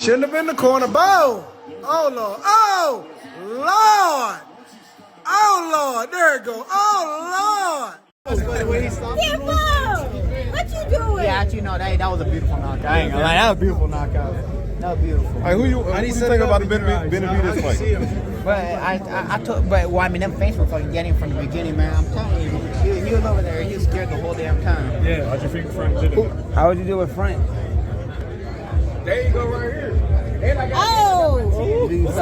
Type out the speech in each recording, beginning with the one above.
Shouldn't have been the corner. Boom! Oh, Lord. Oh, Lord. Oh, Lord. There it go. Oh, Lord. What you doing? Yeah, actually, no, that was a beautiful knockout. I ain't gonna lie, that was a beautiful knockout. That was beautiful. All right, who you think about the Benavidez fight? But I mean, them fans were fucking getting from the beginning, man. I'm telling you, he was over there. He was scared the whole damn time. Yeah, how'd you feel Frank did it? How would you do with Frank? There you go, right here. Oh! Where is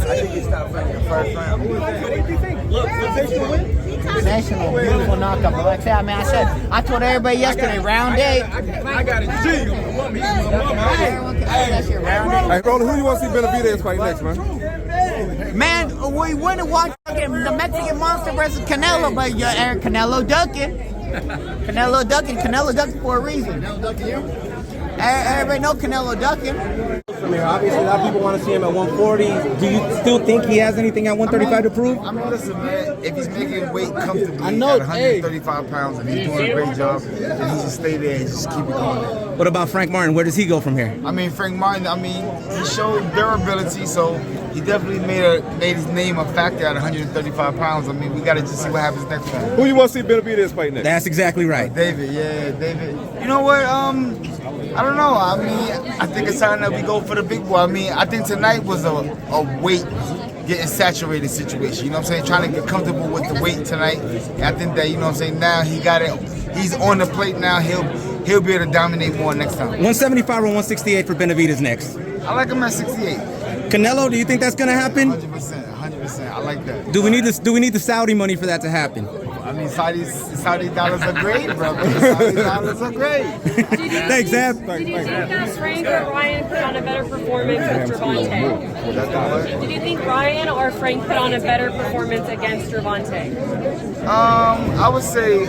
I think he he? stopped Frank in the first round. What do you think? Look, Sensational, beautiful knockout. But like I said, I told everybody yesterday, round 8. I got a G on my mama. Everyone can say that shit, round 8. Hey, Roland, who you want to see Benavidez fight next, man? Man, we wouldn't watch the Mexican Monster versus Canelo, but Canelo ducking. Canelo ducking for a reason. Everybody know Canelo ducking. I mean, obviously, a lot of people want to see him at 140. Do you still think he has anything at 135 to prove? I mean, listen, man, if he's making weight comfortably I know, at 135 pounds and he's doing a great job, then he should stay there and just keep it going. What about Frank Martin? Where does he go from here? I mean, Frank Martin, he showed durability, so he definitely made his name a factor at 135 pounds. I mean, we got to just see what happens next time. Who you want to see Benavidez fight next? That's exactly right. David. You know what? I don't know. I mean, I think it's time that we go for the big boy. I mean, I think tonight was a weight getting saturated situation. You know what I'm saying? Trying to get comfortable with the weight tonight. And I think that, you know what I'm saying, now he got it. He's on the plate now. He'll be able to dominate more next time. 175 or 168 for Benavidez next. I like him at 68. Canelo, do you think that's going to happen? 100%. I like that. Do we need the Saudi money for that to happen? I mean, Saudi dollars are great, brother. Saudi dollars are great. Thanks, Zab. Did you think that Frank or Ryan put on a better performance with Gervonta? Did you think Ryan or Frank put on a better performance against Gervonta? I would say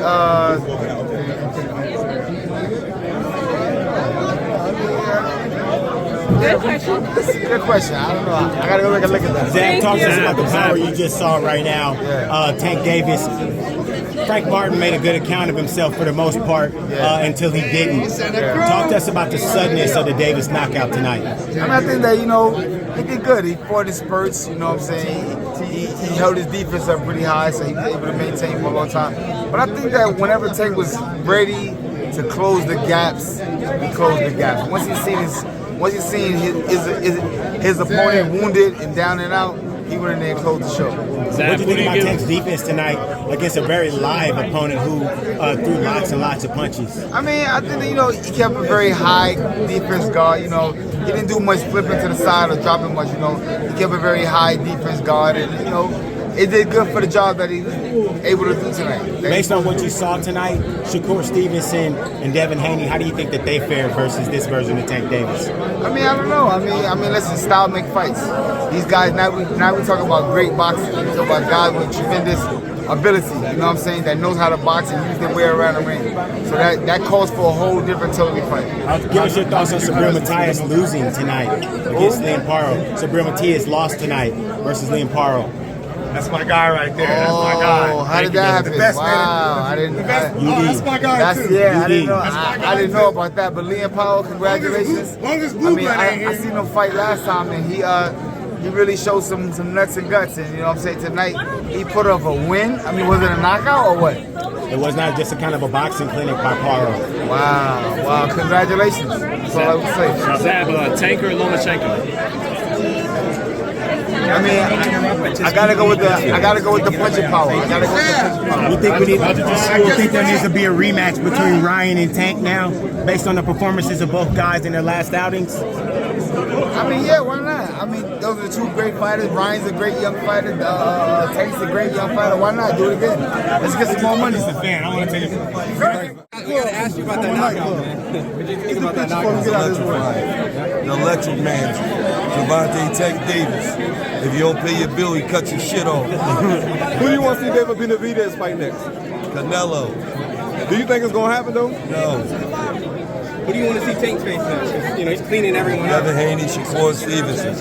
good question. I don't know. I gotta go look at that. Zach, talk to us about the power you just saw right now. Tank Davis. Frank Martin made a good account of himself for the most part until he didn't. Talk to us about the suddenness of the Davis knockout tonight. I mean, I think that, he did good. He fought his spurts, you know what I'm saying? He held his defense up pretty high, so he was able to maintain for a long time. But I think that whenever Tank was ready to close the gaps, he closed the gaps. Once he's seen his opponent wounded and down and out, he went in there and closed the show. What do you think about Tank's defense tonight against a very live opponent who threw lots and lots of punches? I mean, I think that, he kept a very high defense guard. He didn't do much flipping to the side or dropping much. He kept a very high defense guard, and it did good for the job that he was able to do tonight. Based on what you saw tonight, Shakur Stevenson and Devin Haney, how do you think that they fared versus this version of Tank Davis? I mean, I don't know. I mean, listen, style make fights. These guys, now we talking about great boxing. We talk about guys with tremendous ability, you know what I'm saying, that knows how to box and use their way around the ring. So that calls for a whole different totally fight. Give us your thoughts on Sabril Matias losing tonight against Liam Paro. Sabril Matias lost tonight versus Liam Paro. That's my guy right there. That's my guy. How did that happen? Wow, I didn't. That's my guy too. Yeah, I didn't know about that. But Liam Powell, congratulations. I seen him fight last time, and he really showed some nuts and guts. And you know what I'm saying, tonight he put up a win. I mean, was it a knockout or what? It was not just a kind of a boxing clinic by Paro. Wow, congratulations. That's all I would say. Zab, Tank or Lomachenko? I mean, I gotta go with the punching power. You think there needs to be a rematch between Ryan and Tank now, based on the performances of both guys in their last outings? I mean, yeah, why not? I mean, those are two great fighters. Ryan's a great young fighter. Tank's a great young fighter. Why not do it again? Let's get some more money. As a fan, I want to tell you. I gotta ask you about that knockout, man. What did you think about that knockout? The electric man, Gervonta Tank Davis. If you don't pay your bill, he cuts your shit off. Who do you want to see David Benavidez fight next? Canelo. Do you think it's gonna happen though? No. Who do you want to see Tank face next? He's cleaning everyone up. Devin Haney, Shakur Stevenson.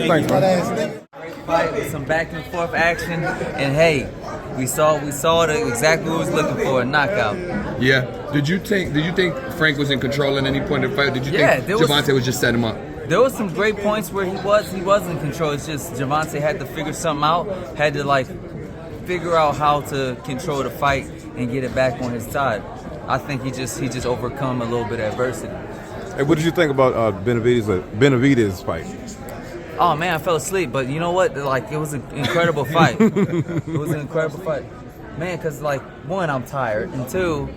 Thanks, man. Fight with some back and forth action, and hey, We saw exactly what we was looking for, a knockout. Yeah. Did you think Frank was in control at any point of the fight? Did you think Gervonta was just setting him up? There was some great points where he was in control. It's just Gervonta had to figure something out, had to like figure out how to control the fight and get it back on his side. I think he just overcome a little bit of adversity. Hey, what did you think about Benavidez fight? Oh man, I fell asleep, but you know what? Like, it was an incredible fight. It was an incredible fight, man. Cause like, one, I'm tired, and two,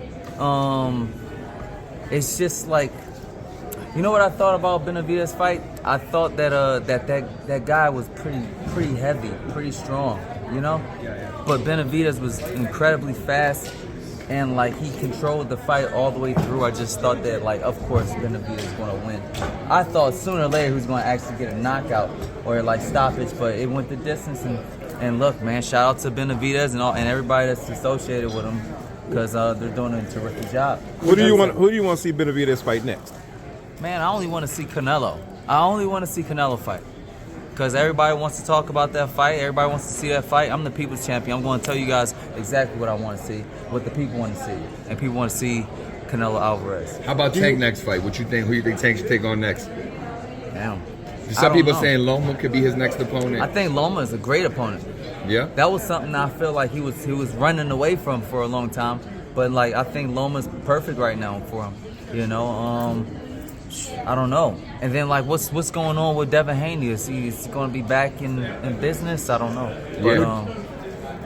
it's just like, you know what I thought about Benavidez' fight? I thought that that guy was pretty heavy, pretty strong, you know. But Benavidez was incredibly fast, and like he controlled the fight all the way through. I just thought that, like, of course Benavidez was going to win. I thought sooner or later he was going to actually get a knockout or like stoppage, but it went the distance. And look, man, shout out to Benavidez and everybody that's associated with him, because they're doing a terrific job. Who do you want to see Benavidez fight next? Man, I only want to see Canelo. I only want to see Canelo fight. Because everybody wants to talk about that fight. Everybody wants to see that fight. I'm the people's champion. I'm going to tell you guys exactly what I want to see, what the people want to see. And people want to see Canelo Alvarez. How about Tank next fight? What you think? Who you think Tank should take on next? Damn. Some people saying Loma could be his next opponent. I think Loma is a great opponent. Yeah. That was something I feel like he was running away from for a long time. But like, I think Loma's perfect right now for him. You know, I don't know. And then like, what's going on with Devin Haney? Is he going to be back in business? I don't know.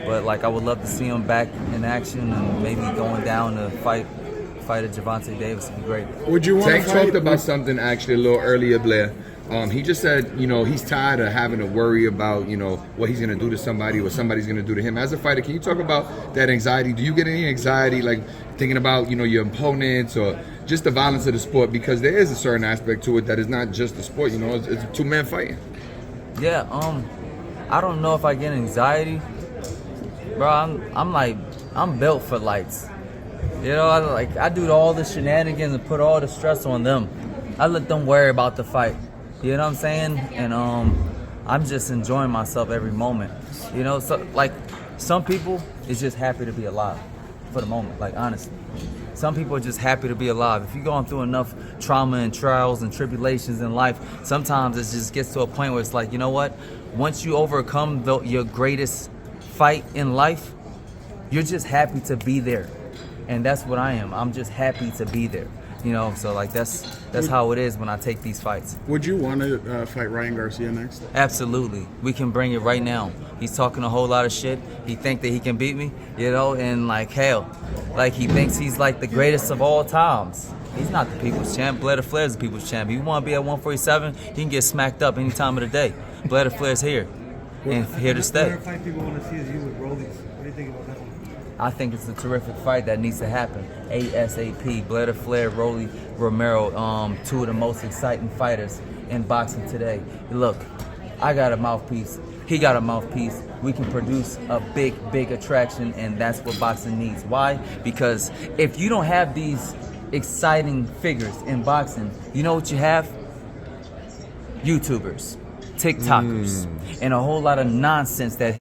But like, I would love to see him back in action and maybe going down to fight a Gervonta Davis would be great. Would you want Tank talked about something actually a little earlier, Blair. He just said, you know, he's tired of having to worry about, you know, what he's going to do to somebody or somebody's going to do to him. As a fighter, can you talk about that anxiety? Do you get any anxiety, like thinking about, you know, your opponents or just the violence of the sport? Because there is a certain aspect to it that is not just the sport, you know, it's two men fighting. Yeah, I don't know if I get anxiety. Bro, I'm built for lights. You know, I do all the shenanigans and put all the stress on them. I let them worry about the fight. You know what I'm saying? And I'm just enjoying myself every moment. You know, so like, some people is just happy to be alive for the moment, like, honestly. Some people are just happy to be alive. If you're going through enough trauma and trials and tribulations in life, sometimes it just gets to a point where it's like, you know what? Once you overcome your greatest fight in life, you're just happy to be there. And that's what I am. I'm just happy to be there. You know, so like that's how it is when I take these fights. Would you want to fight Ryan Garcia next? Absolutely. We can bring it right now. He's talking a whole lot of shit. He think that he can beat me, you know, and like, hell, like he thinks he's like the greatest of all times. He's not the people's champ. Blair Flair's the people's champ. If you want to be at 147, he can get smacked up any time of the day. Blair Flair's here and here to stay. What fight people want to see is you with Rollies. What do you think about that one? I think it's a terrific fight that needs to happen. ASAP. Blair Flair, Rolly Romero, two of the most exciting fighters in boxing today. Look, I got a mouthpiece. He got a mouthpiece. We can produce a big attraction, and that's what boxing needs. Why? Because if you don't have these exciting figures in boxing, you know what you have? YouTubers, TikTokers, and a whole lot of nonsense that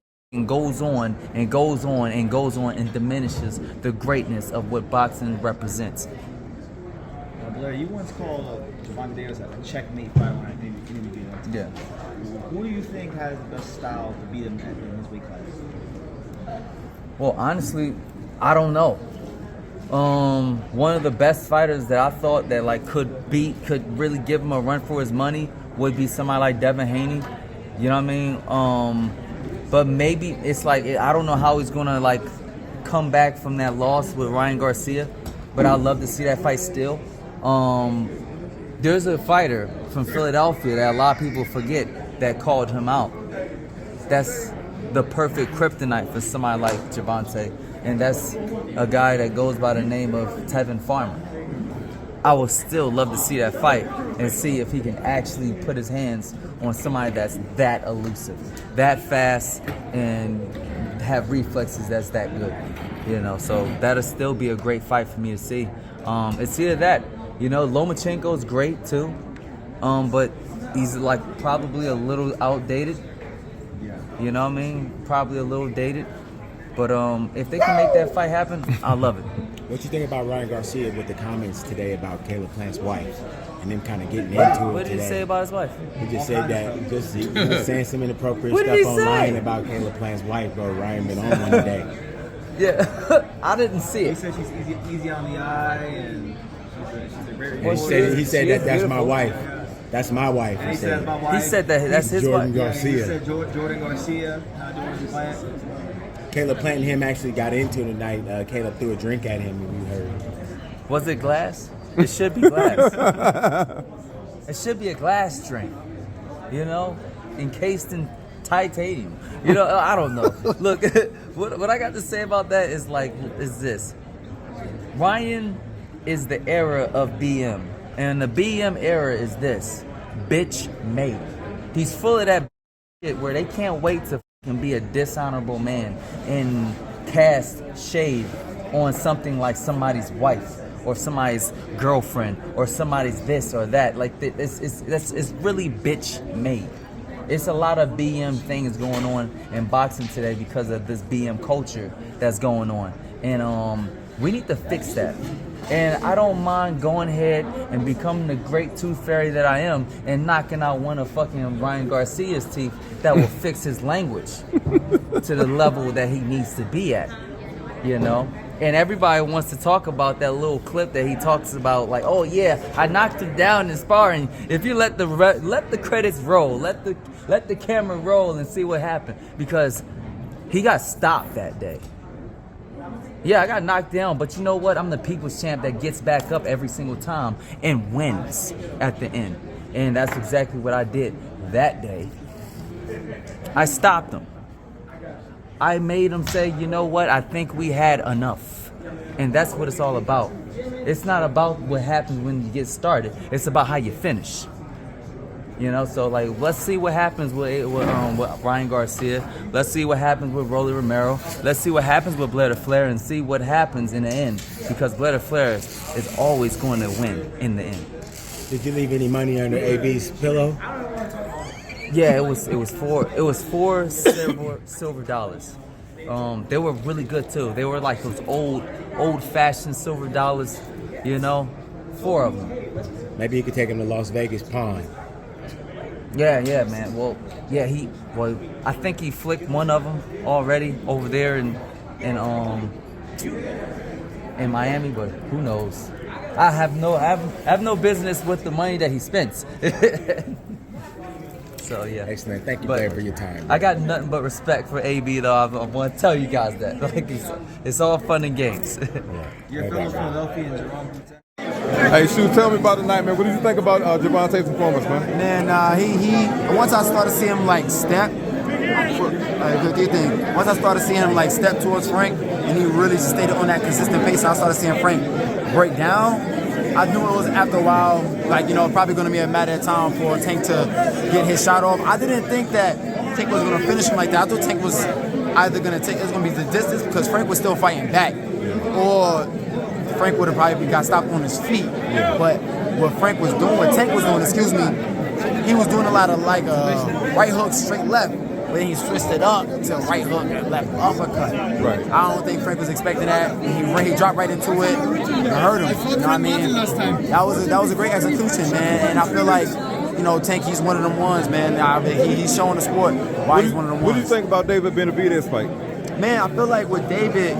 goes on and goes on and goes on and diminishes the greatness of what boxing represents. Blair, you once called Gervonta Davis a checkmate fight when I think you beat him. Yeah. Who do you think has the best style to beat him in this weight class? Well, honestly, I don't know. One of the best fighters that I thought that like could really give him a run for his money would be somebody like Devin Haney. You know what I mean? But maybe it's like, I don't know how he's gonna like come back from that loss with Ryan Garcia, but I'd love to see that fight still. There's a fighter from Philadelphia that a lot of people forget that called him out. That's the perfect kryptonite for somebody like Gervonta, and that's a guy that goes by the name of Tevin Farmer. I would still love to see that fight and see if he can actually put his hands on somebody that's that elusive, that fast, and have reflexes that's that good. You know, so that'll still be a great fight for me to see. It's either that, you know, Lomachenko's great too, but he's like probably a little outdated. You know what I mean? Probably a little dated. But if they can make that fight happen, I love it. What you think about Ryan Garcia with the comments today about Caleb Plant's wife and them kind of getting into it today? What did he say about his wife? He just said that he was saying some inappropriate What did stuff he say? online about Caleb Plant's wife, bro. Ryan been on one today. Yeah, I didn't see He it. said she's easy on the eye and she's a very He said that that's my wife. That's my wife. And he said my wife. He said that that's his Jordan wife. Garcia. He said Jordan Garcia, not Jordan Plant. Caleb Plant and him actually got into it tonight. Caleb threw a drink at him, and you heard. Was it glass? It should be glass. It should be a glass drink, you know, encased in titanium. You know, I don't know. Look, what I got to say about that is this. Ryan is the era of BM, and the BM era is this: bitch made. He's full of that shit where they can't wait to fucking be a dishonorable man and cast shade on something like somebody's wife or somebody's girlfriend or somebody's this or that. Like it's really bitch made. It's a lot of BM things going on in boxing today because of this BM culture that's going on, and we need to fix that. And I don't mind going ahead and becoming the great tooth fairy that I am and knocking out one of fucking Ryan Garcia's teeth that will fix his language to the level that he needs to be at, you know? And everybody wants to talk about that little clip that he talks about, like, oh yeah, I knocked him down in sparring. If you let the credits roll, let the camera roll and see what happened, because he got stopped that day. Yeah, I got knocked down, but you know what? I'm the people's champ that gets back up every single time and wins at the end. And that's exactly what I did that day. I stopped him. I made him say, you know what? I think we had enough. And that's what it's all about. It's not about what happens when you get started. It's about how you finish. You know, so like, let's see what happens with Ryan Garcia. Let's see what happens with Rolly Romero. Let's see what happens with Blair Flair and see what happens in the end. Because Blair Flair is always going to win in the end. Did you leave any money under AB's pillow? Yeah, it was four silver dollars. They were really good too. They were like those old-fashioned silver dollars, you know, 4 of them. Maybe you could take him to Las Vegas Pawn. Yeah, man. Well, yeah, I think he flicked one of them already over there in Miami, but who knows? I have no business with the money that he spends. So yeah. Excellent. Thank you, Blair, for your time. I got nothing but respect for AB, though. I want to tell you guys that. Like, it's all fun and games. You're from Philadelphia and Gervonta. Hey, Shu, tell me about the night, man. What did you think about Gervonta's performance, man? Man, he once I started seeing him like step. What do you think? Once I started seeing him like step towards Frank, and he really just stayed on that consistent pace, and I started seeing Frank break down. I knew it was after a while, like, you know, probably going to be a matter of time for Tank to get his shot off. I didn't think that Tank was going to finish him like that. I thought Tank was either going to it's going to be the distance because Frank was still fighting back, or Frank would have probably got stopped on his feet. But what Frank was doing, what Tank was doing, he was doing a lot of like right hook, straight left. But then he switched it up to right hook and left uppercut. Right. I don't think Frank was expecting that. He dropped right into it and hurt him. You know what I mean? That was a great execution, man. And I feel like, you know, Tank, he's one of them ones, man. He's showing the sport why he's one of them ones. What do you think about David Benavidez' fight? Man, I feel like with David,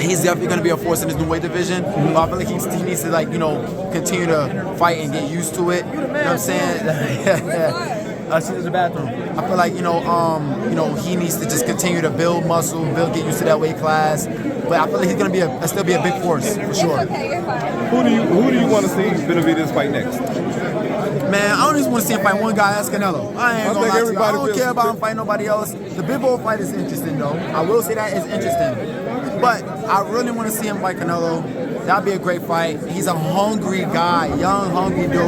he's definitely going to be a force in his new weight division. But I feel like he needs to, like, you know, continue to fight and get used to it. You know what I'm saying? She's in the bathroom. I feel like, you know, he needs to just continue to build muscle, get used to that weight class. But I feel like he's going to still be a big force for sure. Who do you want to see Benavidez fight next? Man, I don't just want to see him fight one guy. That's Canelo. I ain't gonna lie to you. I don't care about him fighting nobody else. The Big Bull fight is interesting, though. I will say that is interesting. But I really want to see him fight Canelo. That'd be a great fight. He's a hungry guy, young, hungry dude.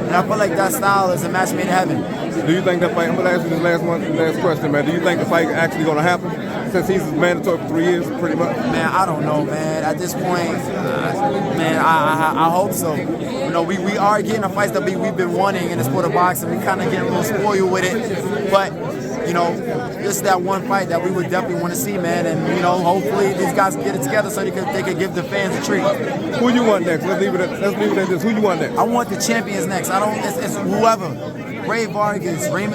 And I feel like that style is a match made in heaven. Do you think that fight, I'm going to ask you this last question, man. Do you think the fight actually going to happen? Since he's mandatory for 3 years, pretty much? Man, I don't know, man. At this point, man, I hope so. You know, we are getting the fights that we've been wanting in the sport of boxing. We kind of getting a little spoiled with it. But you know, this is that one fight that we would definitely want to see, man. And, you know, hopefully these guys can get it together so they could give the fans a treat. Who you want next? Let's leave it at this. Who you want next? I want the champions next. It's whoever. Ray Vargas, Ray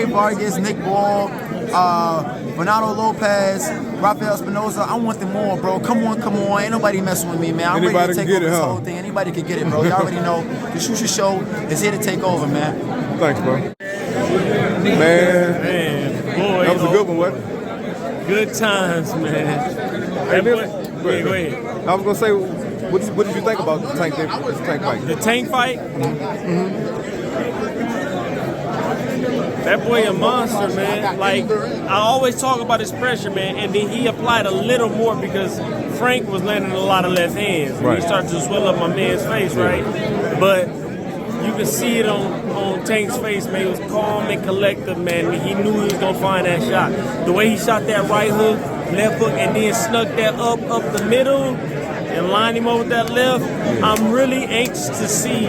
Vargas, Nick Ball, Fernando Lopez, Rafael Espinoza. I want them all, bro. Come on. Ain't nobody messing with me, man. I'm ready to take over this whole thing. Anybody can get it, bro. You already know the Shusha Show is here to take over, man. Thanks, bro. Man, boy, that was a good one, what? Good times, man. Go ahead. I was gonna say, what did you think about the Tank fight? The Tank fight? Mm-hmm. That boy a monster, man. Like, I always talk about his pressure, man, and then he applied a little more because Frank was landing a lot of left hands. And he started to swell up my man's face, right? But you can see it on Tank's face, man. He was calm and collected, man. He knew he was going to find that shot. The way he shot that right hook, left hook, and then snuck that up the middle and lined him over with that left. I'm really anxious to see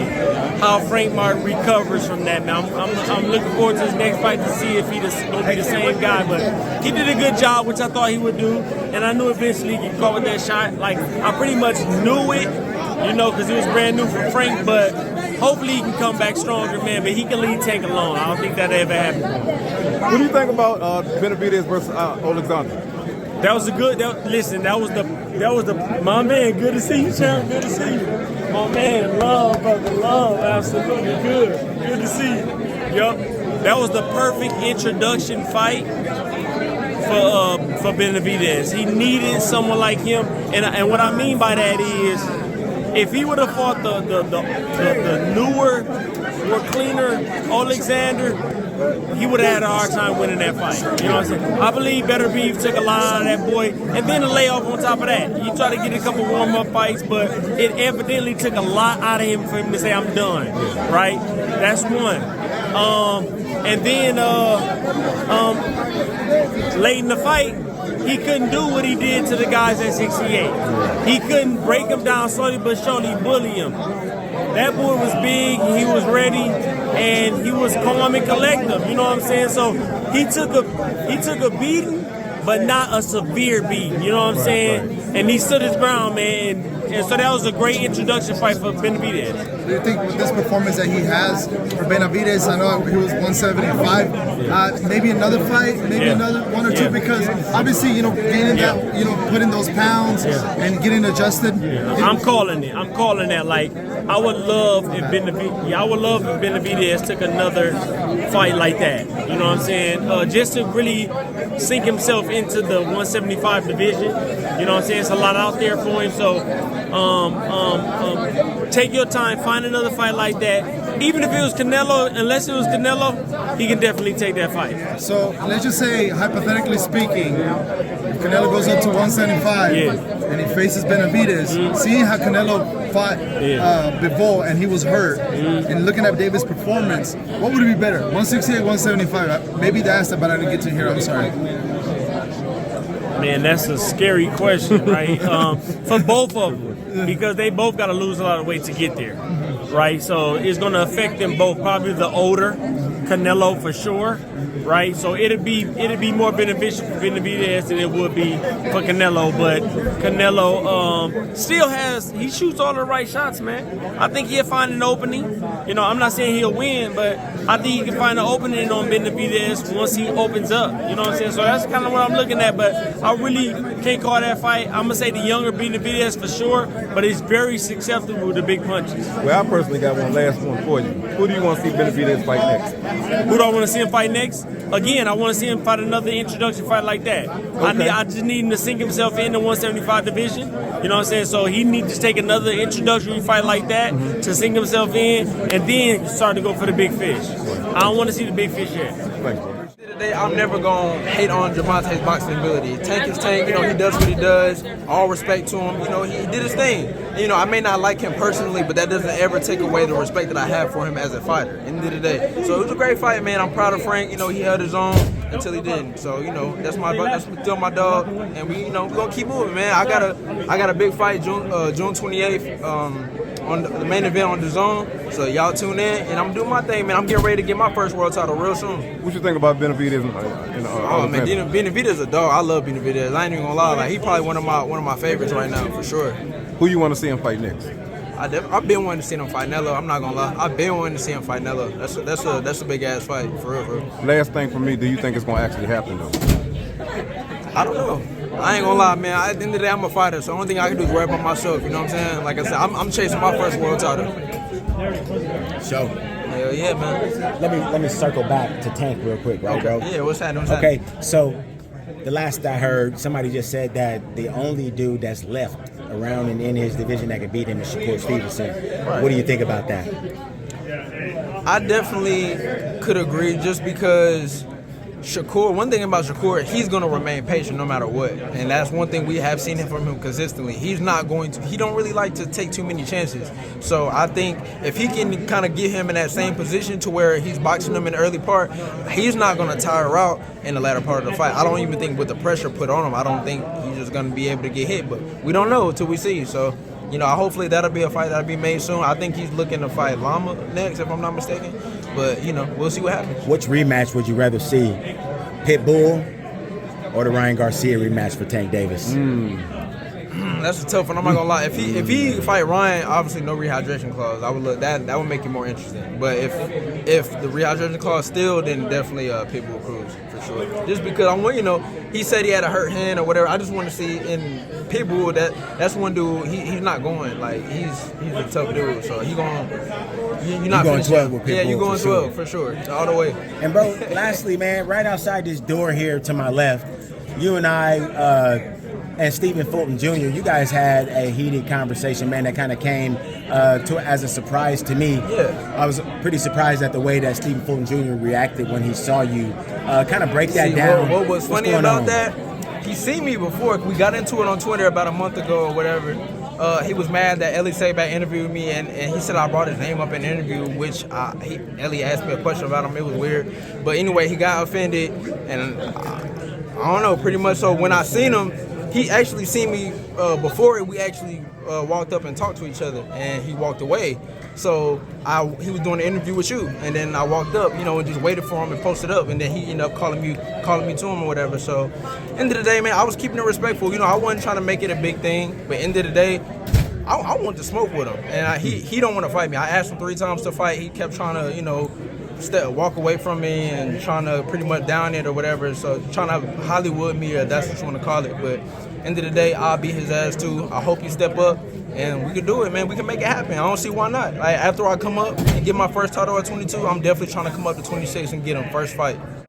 how Frank Martin recovers from that. Now, I'm looking forward to his next fight to see if he's going to be the same guy. But he did a good job, which I thought he would do. And I knew eventually he'd caught with that shot. Like, I pretty much knew it, you know, because it was brand new for Frank. But hopefully he can come back stronger, man. But he can lead Tank alone. I don't think that ever happened. What do you think about Benavidez versus Alexander? That was a good. That was the. My man, good to see you, champ. Good to see you. My man, love, brother, love. Absolutely good. Good to see you. Yup. That was the perfect introduction fight for Benavidez. He needed someone like him, and what I mean by that is, if he would have fought the newer, more cleaner Alexander, he would have had a hard time winning that fight. You know what I'm saying? I believe Better Beef took a lot out of that boy, and then a layoff on top of that. He tried to get a couple warm-up fights, but it evidently took a lot out of him for him to say, I'm done, right? That's one. And then late in the fight, he couldn't do what he did to the guys at 68. He couldn't break them down slowly but surely, bully him. That boy was big, he was ready, and he was calm and collective, you know what I'm saying? So he took a beating, but not a severe beating, you know what I'm saying? And he stood his ground, man, and so that was a great introduction fight for Benavidez. Do you think with this performance that he has for Benavidez, I know he was 175, maybe another fight, maybe another one or two, because obviously, you know, gaining that, you know, putting those pounds and getting adjusted. I'm calling it. Like, I would love if Benavidez took another fight like that. You know what I'm saying? Just to really sink himself into the 175 division. You know what I'm saying? It's a lot out there for him. So take your time, find another fight like that. Even if it was Canelo, unless it was Canelo, he can definitely take that fight. So let's just say, hypothetically speaking, if Canelo goes up to 175 and he faces Benavidez, seeing how Canelo fought before and he was hurt, and looking at Davis' performance, what would it be better, 168, 175? Maybe they asked that, but I didn't get to hear. I'm sorry. Man, that's a scary question, right? For both of them, because they both got to lose a lot of weight to get there, right? So it's going to affect them both. Probably the older Canelo for sure, right? So it'd be more beneficial for Benavidez than it would be for Canelo. But Canelo still he shoots all the right shots, man. I think he'll find an opening. You know, I'm not saying he'll win, but I think he can find an opening on Benavidez once he opens up. You know what I'm saying? So that's kind of what I'm looking at. But I really can't call that fight. I'm gonna say the younger Benavidez for sure, but he's very susceptible to big punches. Well, I personally got one last one for you. Who do you want to see Benavidez fight next? Who do I want to see him fight next? Again, I want to see him fight another introduction fight like that. Okay. I just need him to sink himself in the 175 division. You know what I'm saying? So he needs to take another introductory fight like that to sink himself in, and then start to go for the big fish. I don't want to see the big fish yet. Thanks, bro. I'm never going to hate on Gervonta's boxing ability. Tank is Tank, you know, he does what he does. All respect to him. You know, he did his thing. You know, I may not like him personally, but that doesn't ever take away the respect that I have for him as a fighter, in the end of the day. So it was a great fight, man. I'm proud of Frank. You know, he held his own until he didn't. So, you know, that's still my dog. And we're going to keep moving, man. I got a big fight June 28th. on the main event on the Zone. So y'all tune in, and I'm doing my thing, man. I'm getting ready to get my first world title real soon. What you think about Benavidez? Oh man, Benavidez a dog. I love Benavidez. I ain't even gonna lie, like he probably one of my favorites right now for sure. Who you want to see him fight next? I've been wanting to see him fight Nelo. I'm not gonna lie. I've been wanting to see him fight Nelo. That's a big ass fight for real, bro. Last thing for me, do you think it's gonna actually happen though? I don't know. I ain't gonna lie, man. At the end of the day, I'm a fighter, so the only thing I can do is worry about myself. You know what I'm saying? Like I said, I'm chasing my first world title. So, hell yeah, man. Let me circle back to Tank real quick, right, bro? Yeah, what's happening? Okay, so the last I heard, somebody just said that the only dude that's left around in his division that can beat him is Shakur Stevenson. Right. What do you think about that? I definitely could agree, just because Shakur, one thing about Shakur, he's going to remain patient no matter what. And that's one thing we have seen from him consistently. He don't really like to take too many chances. So I think if he can kind of get him in that same position to where he's boxing him in the early part, he's not going to tire out in the latter part of the fight. I don't even think with the pressure put on him, I don't think he's just going to be able to get hit. But we don't know until we see. So, hopefully that'll be a fight that'll be made soon. I think he's looking to fight Lama next, if I'm not mistaken. But, we'll see what happens. Which rematch would you rather see? Pitbull or the Ryan Garcia rematch for Tank Davis? That's a tough one. I'm not gonna lie. If he fight Ryan, obviously no rehydration clause. I would look that would make it more interesting. But if the rehydration clause still, then definitely Pitbull Cruz for sure. Just because I want, he said he had a hurt hand or whatever. I just want to see in Pitbull that's one dude. He's not going, like he's a tough dude. So you're not going finishing. 12 with Pitbull. Yeah, you're going for 12 sure. for sure, all the way. And bro, lastly, man, right outside this door here to my left, you and I and Stephen Fulton Jr., you guys had a heated conversation, man, that kind of came as a surprise to me. Yeah. I was pretty surprised at the way that Stephen Fulton Jr. reacted when he saw you. Kind of break that down. What was What's funny going about on? that, he seen me before. We got into it on Twitter about a month ago or whatever. He was mad that Ellie Sabat interviewed me, and he said I brought his name up in the interview, which Ellie asked me a question about him. It was weird. But anyway, he got offended, and I don't know, pretty much so when I seen him, he actually seen me before we actually walked up and talked to each other, and he walked away. So he was doing an interview with you, and then I walked up, and just waited for him and posted up, and then he ended up calling me to him or whatever. So end of the day, man, I was keeping it respectful. I wasn't trying to make it a big thing, but end of the day, I wanted to smoke with him, and he don't want to fight me. I asked him 3 times to fight. He kept trying to walk away from me and trying to pretty much down it or whatever. So trying to Hollywood me, or that's what you want to call it. But end of the day, I'll beat his ass too. I hope he step up, and we can do it, man. We can make it happen. I don't see why not. Like, after I come up and get my first title at 22, I'm definitely trying to come up to 26 and get him first fight.